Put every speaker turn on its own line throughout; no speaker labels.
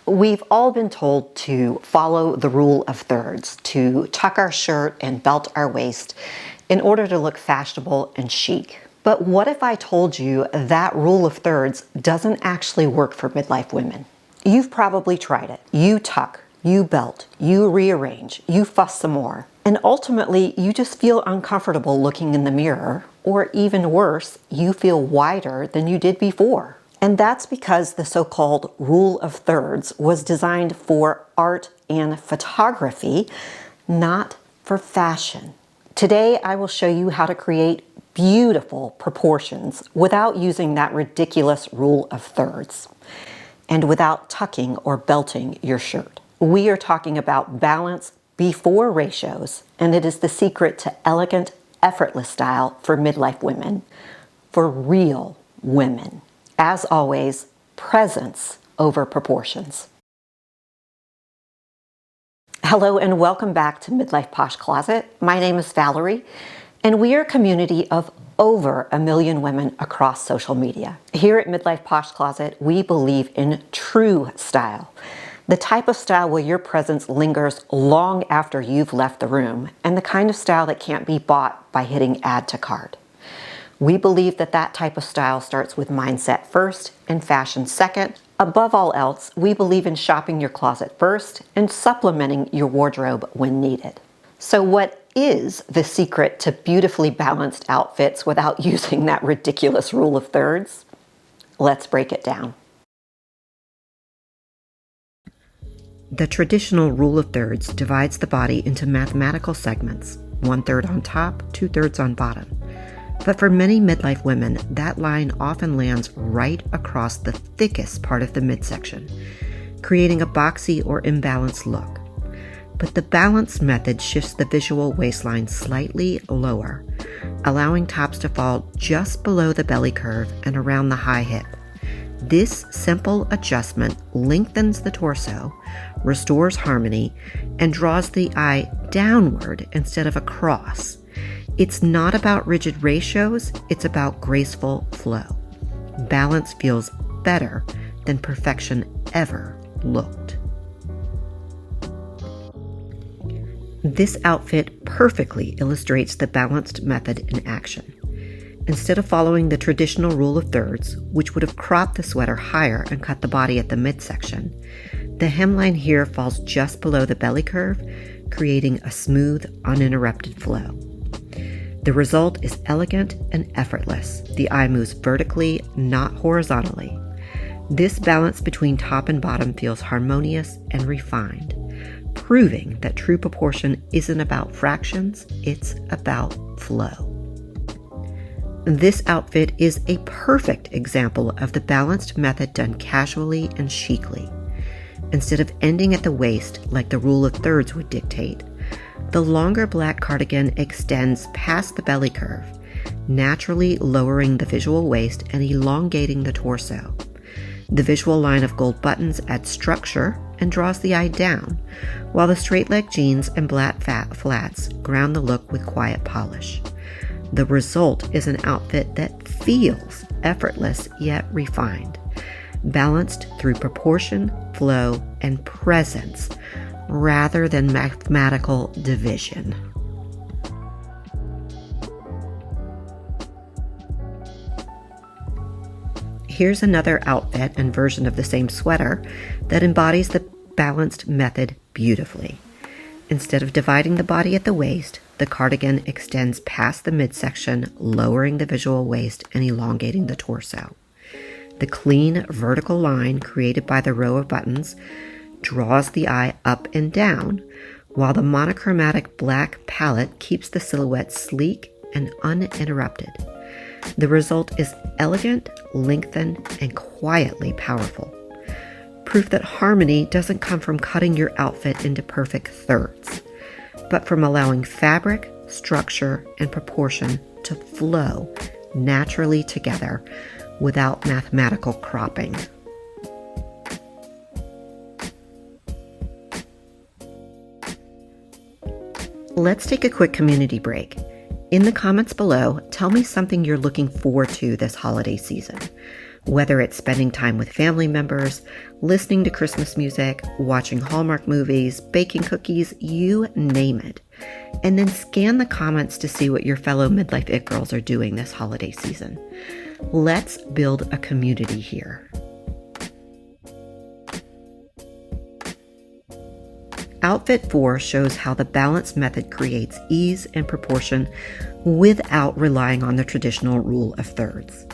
We've all been told to follow the rule of thirds, to tuck our shirt and belt our waist in order to look fashionable and chic. But what if I told you that rule of thirds doesn't actually work for midlife women? You've probably tried it. You tuck, you belt, you rearrange, you fuss some more. And ultimately, you just feel uncomfortable looking in the mirror, or even worse, you feel wider than you did before. And that's because the so-called rule of thirds was designed for art and photography, not for fashion. Today, I will show you how to create beautiful proportions without using that ridiculous rule of thirds and without tucking or belting your shirt. We are talking about balance before ratios, and it is the secret to elegant, effortless style for midlife women, for real women. As always, presence over proportions. Hello and welcome back to Midlife Posh Closet. My name is Valerie, and we are a community of over 1 million women across social media. Here at Midlife Posh Closet, we believe in true style, the type of style where your presence lingers long after you've left the room, and the kind of style that can't be bought by hitting add to cart. We believe that that type of style starts with mindset first and fashion second. Above all else, we believe in shopping your closet first and supplementing your wardrobe when needed. So what is the secret to beautifully balanced outfits without using that ridiculous rule of thirds? Let's break it down. The traditional rule of thirds divides the body into mathematical segments, 1/3 on top, 2/3 on bottom. But for many midlife women, that line often lands right across the thickest part of the midsection, creating a boxy or imbalanced look. But the balance method shifts the visual waistline slightly lower, allowing tops to fall just below the belly curve and around the high hip. This simple adjustment lengthens the torso, restores harmony, and draws the eye downward instead of across. It's not about rigid ratios, it's about graceful flow. Balance feels better than perfection ever looked. This outfit perfectly illustrates the balanced method in action. Instead of following the traditional rule of thirds, which would have cropped the sweater higher and cut the body at the midsection, the hemline here falls just below the belly curve, creating a smooth, uninterrupted flow. The result is elegant and effortless. The eye moves vertically, not horizontally. This balance between top and bottom feels harmonious and refined, proving that true proportion isn't about fractions, it's about flow. This outfit is a perfect example of the balanced method done casually and chicly. Instead of ending at the waist like the rule of thirds would dictate, the longer black cardigan extends past the belly curve, naturally lowering the visual waist and elongating the torso. The visual line of gold buttons adds structure and draws the eye down, while the straight leg jeans and black flats ground the look with quiet polish. The result is an outfit that feels effortless yet refined, balanced through proportion, flow, and presence, rather than mathematical division. Here's another outfit and version of the same sweater that embodies the balanced method beautifully. Instead of dividing the body at the waist, the cardigan extends past the midsection, lowering the visual waist and elongating the torso. The clean vertical line created by the row of buttons draws the eye up and down, while the monochromatic black palette keeps the silhouette sleek and uninterrupted. The result is elegant, lengthened, and quietly powerful. Proof that harmony doesn't come from cutting your outfit into perfect thirds, but from allowing fabric, structure, and proportion to flow naturally together without mathematical cropping. Let's take a quick community break. In the comments below, tell me something you're looking forward to this holiday season. Whether it's spending time with family members, listening to Christmas music, watching Hallmark movies, baking cookies, you name it. And then scan the comments to see what your fellow Midlife It Girls are doing this holiday season. Let's build a community here. Outfit 4 shows how the balance method creates ease and proportion without relying on the traditional rule of thirds.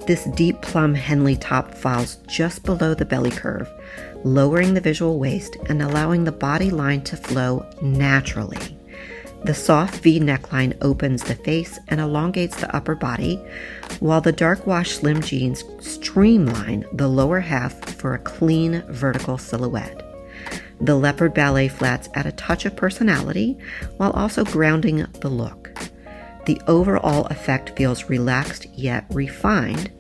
This deep plum Henley top files just below the belly curve, lowering the visual waist and allowing the body line to flow naturally. The soft V neckline opens the face and elongates the upper body, while the dark wash slim jeans streamline the lower half for a clean vertical silhouette. The leopard ballet flats add a touch of personality while also grounding the look. The overall effect feels relaxed yet refined,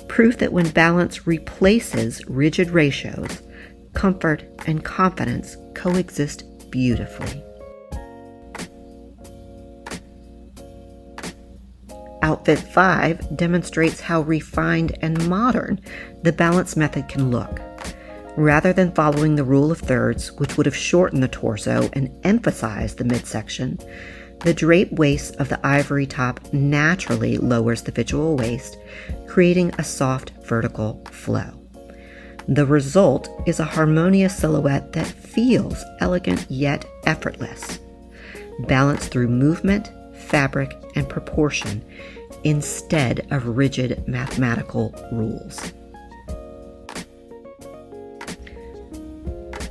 proof that when balance replaces rigid ratios, comfort and confidence coexist beautifully. Outfit 5 demonstrates how refined and modern the balance method can look. Rather than following the rule of thirds, which would have shortened the torso and emphasized the midsection, the draped waist of the ivory top naturally lowers the visual waist, creating a soft vertical flow. The result is a harmonious silhouette that feels elegant yet effortless, balanced through movement, fabric, and proportion instead of rigid mathematical rules.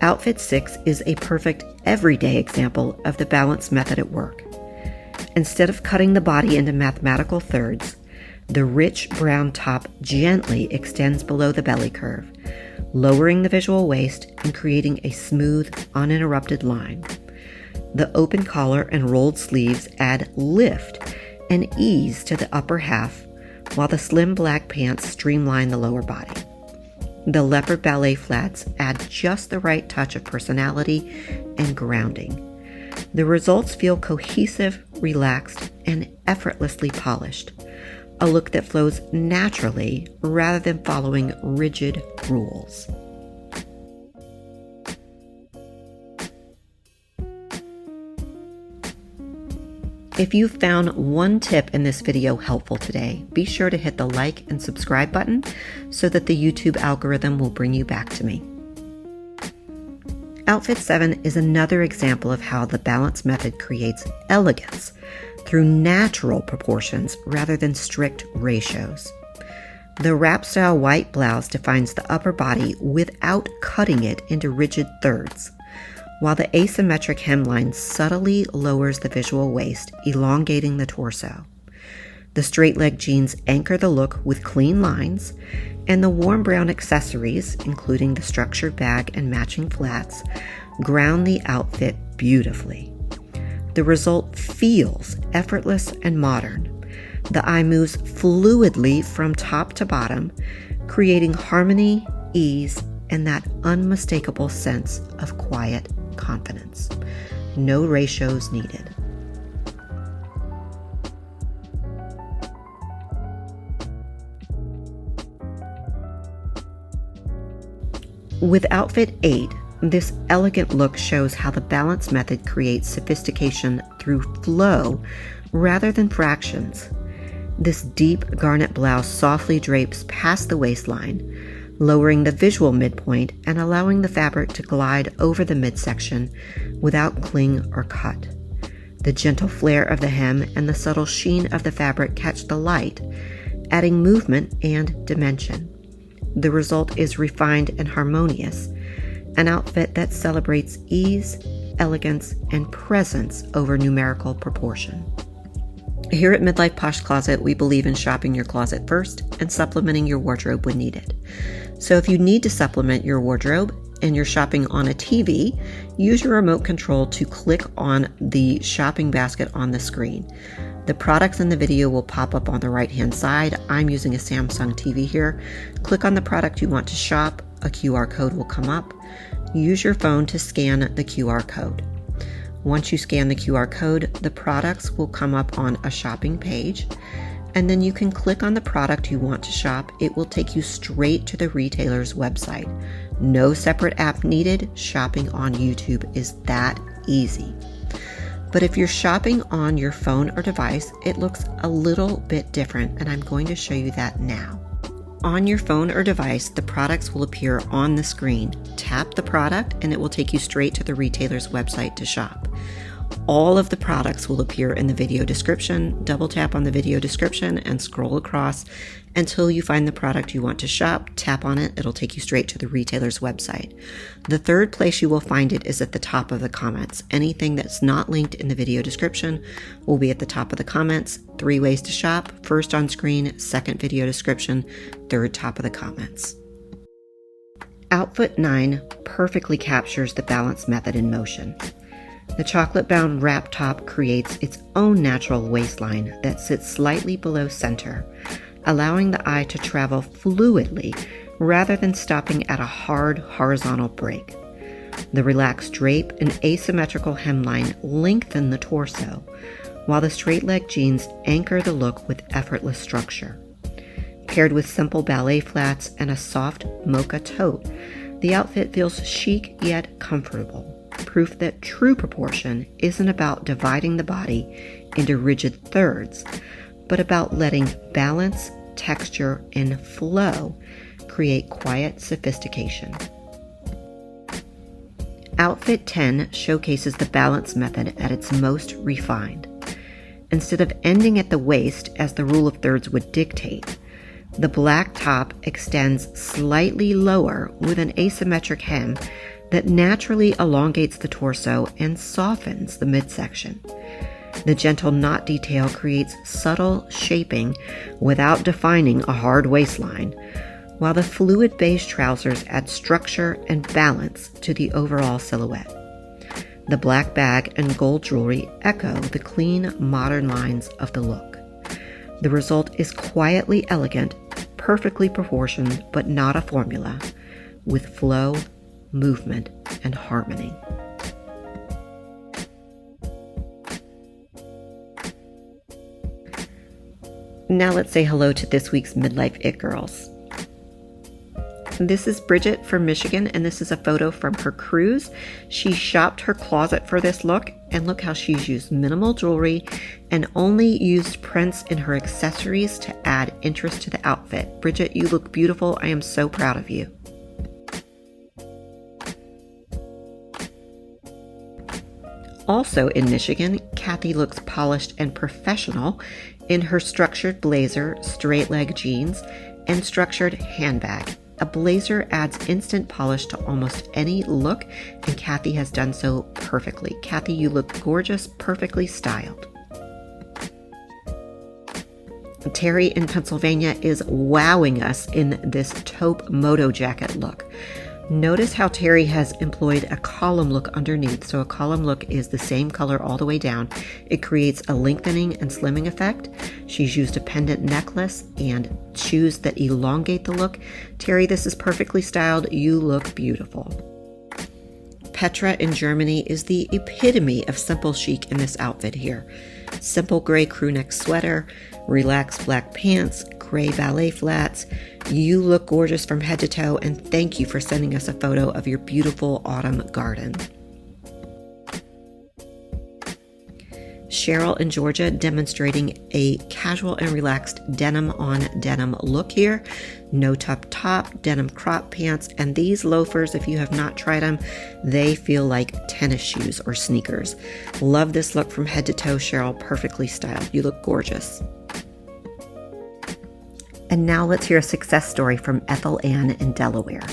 Outfit 6 is a perfect everyday example of the balance method at work. Instead of cutting the body into mathematical thirds, the rich brown top gently extends below the belly curve, lowering the visual waist and creating a smooth, uninterrupted line. The open collar and rolled sleeves add lift and ease to the upper half, while the slim black pants streamline the lower body. The leopard ballet flats add just the right touch of personality and grounding. The results feel cohesive, relaxed, and effortlessly polished, a look that flows naturally rather than following rigid rules. If you found one tip in this video helpful today, be sure to hit the like and subscribe button so that the YouTube algorithm will bring you back to me. Outfit 7 is another example of how the balance method creates elegance through natural proportions rather than strict ratios. The wrap-style white blouse defines the upper body without cutting it into rigid thirds, while the asymmetric hemline subtly lowers the visual waist, elongating the torso. The straight leg jeans anchor the look with clean lines, and the warm brown accessories, including the structured bag and matching flats, ground the outfit beautifully. The result feels effortless and modern. The eye moves fluidly from top to bottom, creating harmony, ease, and that unmistakable sense of quiet confidence. No ratios needed. With outfit 8, this elegant look shows how the balance method creates sophistication through flow rather than fractions. This deep garnet blouse softly drapes past the waistline, lowering the visual midpoint and allowing the fabric to glide over the midsection without cling or cut. The gentle flare of the hem and the subtle sheen of the fabric catch the light, adding movement and dimension. The result is refined and harmonious, an outfit that celebrates ease, elegance, and presence over numerical proportion. Here at Midlife Posh Closet, we believe in shopping your closet first and supplementing your wardrobe when needed. So if you need to supplement your wardrobe and you're shopping on a TV, use your remote control to click on the shopping basket on the screen. The products in the video will pop up on the right-hand side. I'm using a Samsung TV here. Click on the product you want to shop. A QR code will come up. Use your phone to scan the QR code. Once you scan the QR code, the products will come up on a shopping page. and then you can click on the product you want to shop. It will take you straight to the retailer's website. No separate app needed. Shopping on YouTube is that easy. But if you're shopping on your phone or device, it looks a little bit different, and I'm going to show you that now. On your phone or device, the products will appear on the screen. Tap the product and it will take you straight to the retailer's website to shop. All of the products will appear in the video description. Double tap on the video description and scroll across until you find the product you want to shop. Tap on it, it'll take you straight to the retailer's website. The third place you will find it is at the top of the comments. Anything that's not linked in the video description will be at the top of the comments. 3 ways to shop: first on screen, second video description, third top of the comments. Outfit 9 perfectly captures the balance method in motion. The chocolate-bound wrap top creates its own natural waistline that sits slightly below center, allowing the eye to travel fluidly rather than stopping at a hard horizontal break. The relaxed drape and asymmetrical hemline lengthen the torso, while the straight-leg jeans anchor the look with effortless structure. Paired with simple ballet flats and a soft mocha tote, the outfit feels chic yet comfortable. Proof that true proportion isn't about dividing the body into rigid thirds, but about letting balance, texture, and flow create quiet sophistication. Outfit 10 showcases the balance method at its most refined. Instead of ending at the waist as the rule of thirds would dictate, the black top extends slightly lower with an asymmetric hem that naturally elongates the torso and softens the midsection. The gentle knot detail creates subtle shaping without defining a hard waistline, while the fluid beige trousers add structure and balance to the overall silhouette. The black bag and gold jewelry echo the clean, modern lines of the look. The result is quietly elegant, perfectly proportioned, but not a formula, with flow, movement, and harmony. Now let's say hello to this week's Midlife It Girls. This is Bridget from Michigan, and this is a photo from her cruise. She shopped her closet for this look, and look how she's used minimal jewelry and only used prints in her accessories to add interest to the outfit. Bridget, you look beautiful. I am so proud of you. Also in Michigan, Kathy looks polished and professional in her structured blazer, straight leg jeans, and structured handbag. A blazer adds instant polish to almost any look, and Kathy has done so perfectly. Kathy, you look gorgeous, perfectly styled. Terry in Pennsylvania is wowing us in this taupe moto jacket look. Notice how Terry has employed a column look underneath. So a column look is the same color all the way down. It creates a lengthening and slimming effect. She's used a pendant necklace and shoes that elongate the look. Terry, this is perfectly styled. You look beautiful. Petra in Germany is the epitome of simple chic in this outfit here. Simple gray crew neck sweater, relaxed black pants, gray ballet flats. You look gorgeous from head to toe, and thank you for sending us a photo of your beautiful autumn garden. Cheryl in Georgia demonstrating a casual and relaxed denim on denim look here. No tuck top, denim crop pants, and these loafers, if you have not tried them, they feel like tennis shoes or sneakers. Love this look from head to toe, Cheryl. Perfectly styled. You look gorgeous. And now let's hear a success story from Ethel Ann in Delaware.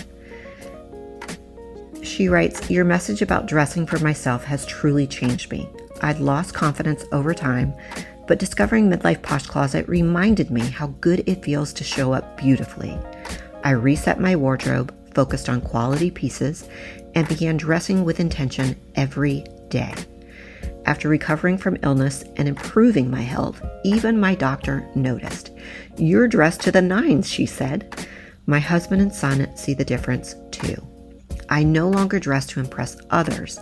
She writes, "Your message about dressing for myself has truly changed me. I'd lost confidence over time, but discovering Midlife Posh Closet reminded me how good it feels to show up beautifully. I reset my wardrobe, focused on quality pieces, and began dressing with intention every day. After recovering from illness and improving my health, even my doctor noticed. 'You're dressed to the nines,' she said. My husband and son see the difference too. I no longer dress to impress others,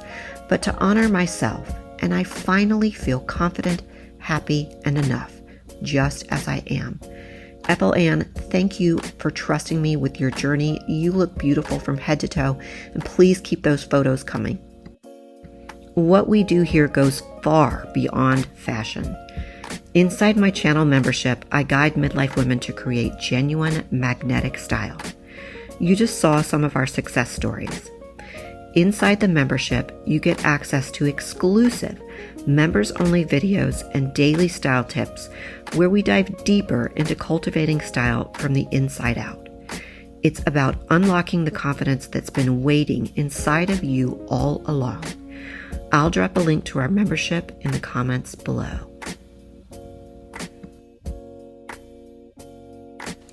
but to honor myself, and I finally feel confident, happy, and enough. just as I am. Ethel Ann, thank you for trusting me with your journey. You look beautiful from head to toe, and please keep those photos coming. What we do here goes far beyond fashion. Inside my channel membership, I guide midlife women to create genuine magnetic style. You just saw some of our success stories. Inside the membership, you get access to exclusive members-only videos and daily style tips where we dive deeper into cultivating style from the inside out. It's about unlocking the confidence that's been waiting inside of you all along. I'll drop a link to our membership in the comments below.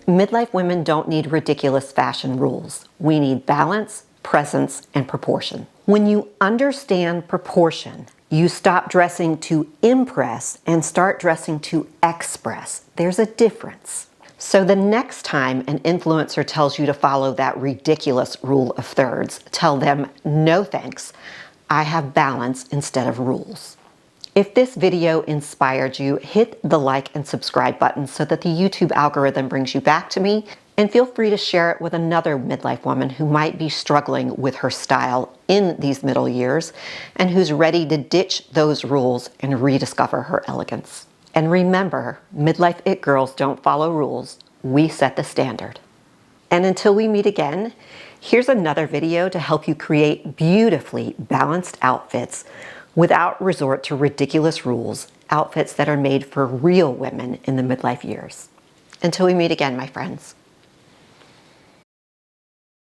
Midlife women don't need ridiculous fashion rules. We need balance, presence, and proportion. When you understand proportion, you stop dressing to impress and start dressing to express. There's a difference. So the next time an influencer tells you to follow that ridiculous rule of thirds, tell them, no thanks. I have balance instead of rules. If this video inspired you, hit the like and subscribe button so that the YouTube algorithm brings you back to me, and feel free to share it with another midlife woman who might be struggling with her style in these middle years and who's ready to ditch those rules and rediscover her elegance. And remember, Midlife It Girls don't follow rules, we set the standard. And until we meet again, here's another video to help you create beautifully balanced outfits without resort to ridiculous rules, outfits that are made for real women in the midlife years. Until we meet again, my friends.